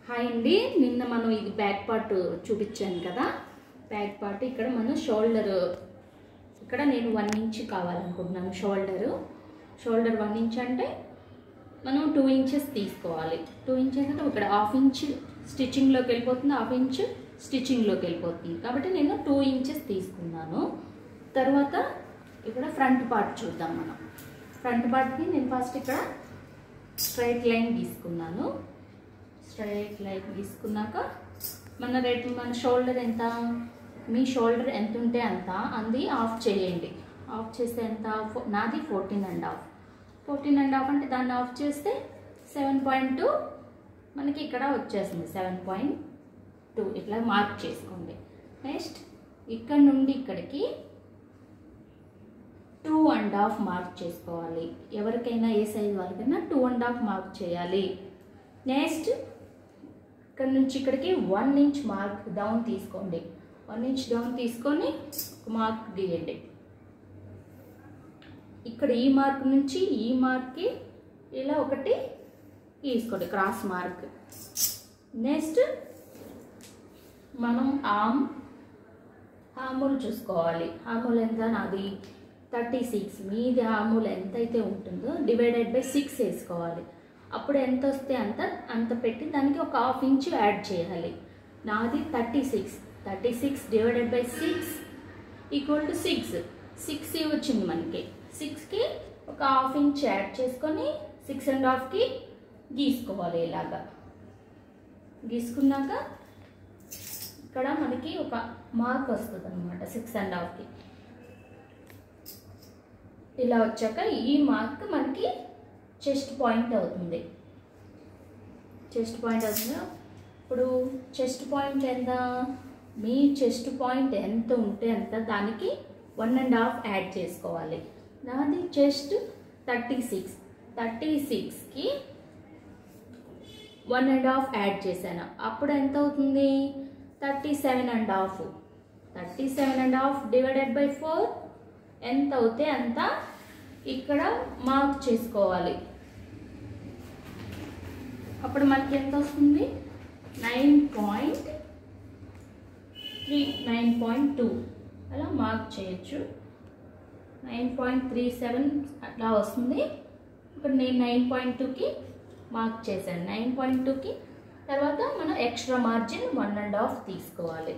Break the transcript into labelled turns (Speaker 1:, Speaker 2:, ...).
Speaker 1: Hi అండి, నిన్న మనం ఇది బ్యాక్ పార్ట్ చూపించాను కదా. బ్యాక్ పార్ట్ ఇక్కడ మనం షోల్డర్, ఇక్కడ నేను 1 ఇంచ్ కావాలనుకుంటున్నాను. షోల్డర్ 1 ఇంచ్ అంటే మనం 2 ఇంచెస్ తీసుకోవాలి. 2 ఇంచెస్ అంటే ఇక్కడ 1/2 ఇంచ్ స్టిచ్చింగ్లోకి వెళ్ళిపోతుంది, 1/2 ఇంచ్ స్టిచ్చింగ్లోకి వెళ్ళిపోతుంది. కాబట్టి నేను 2 ఇంచెస్ తీసుకున్నాను. తర్వాత ఇక్కడ ఫ్రంట్ పార్ట్ చూద్దాం. మనం ఫ్రంట్ పార్ట్కి నేను ఫస్ట్ ఇక్కడ స్ట్రైట్ లైన్ తీసుకున్నాను. స్ట్రైట్ లైన్ తీసుకున్నాక మన షోల్డర్ ఎంత, మీ షోల్డర్ ఎంత ఉంటే అంత అంది ఆఫ్ చేయండి. ఆఫ్ చేస్తే ఎంత, నాది 14.5. 14.5 అంటే దాన్ని ఆఫ్ చేస్తే 7.2 మనకి ఇక్కడ వచ్చేసింది. 7.2 ఇట్లా మార్క్ చేసుకోండి. నెక్స్ట్ ఇక్కడ నుండి ఇక్కడికి 2.5 మార్క్ చేసుకోవాలి. ఎవరికైనా ఏ సైజ్ వాళ్ళకైనా 2.5 మార్క్ చేయాలి. నెక్స్ట్ ఇక్కడ నుంచి ఇక్కడికి 1 ఇంచ్ మార్క్ డౌన్ తీసుకోండి. 1 ఇంచ్ డౌన్ తీసుకొని ఒక మార్క్ గీయండి. ఇక్కడ ఈ మార్క్ నుంచి ఈ మార్క్కి ఇలా ఒకటి తీసుకోండి, క్రాస్ మార్క్. నెక్స్ట్ మనం ఆర్మూల్ చూసుకోవాలి. ఆర్మూల్ ఎంత, నాది 36. మీది ఆర్మూల్ ఎంతైతే ఉంటుందో డివైడెడ్ బై 6 వేసుకోవాలి. అప్పుడు ఎంత వస్తే అంత పెట్టి దానికి ఒక 1/2 ఇంచ్ యాడ్ చేయాలి. నాది 36. 36 డివైడెడ్ బై 6 ఈక్వల్ టు 6. 6 వచ్చింది మనకి. 6కి ఒక 1/2 ఇంచ్ యాడ్ చేసుకొని 6.5కి గీసుకోవాలి. ఇలాగా గీసుకున్నాక ఇక్కడ మనకి ఒక మార్క్ వస్తుంది అనమాట 6.5కి. ఇలా వచ్చాక ఈ మార్క్ మనకి చెస్ట్ పాయింట్ అవుతుంది. ఇప్పుడు చెస్ట్ పాయింట్ ఎంత, మీ చెస్ట్ పాయింట్ ఎంత ఉంటే అంత దానికి 1.5 యాడ్ చేసుకోవాలి. నాది చెస్ట్ 36. 36కి 1.5 యాడ్ చేశాను. అప్పుడు ఎంత అవుతుంది, 37.5. 37.5 డివైడెడ్ బై 4 ఎంత అవుతే అంత ఇక్కడ మార్క్ చేసుకోవాలి. అప్పుడు మనకి ఎంత వస్తుంది, 9.2 అలా మార్క్ చేయొచ్చు. 9.37 అట్లా వస్తుంది. ఇప్పుడు నేను 9.2కి మార్క్ చేశాను. 9.2కి తర్వాత మనం ఎక్స్ట్రా మార్జిన్ 1.5 తీసుకోవాలి.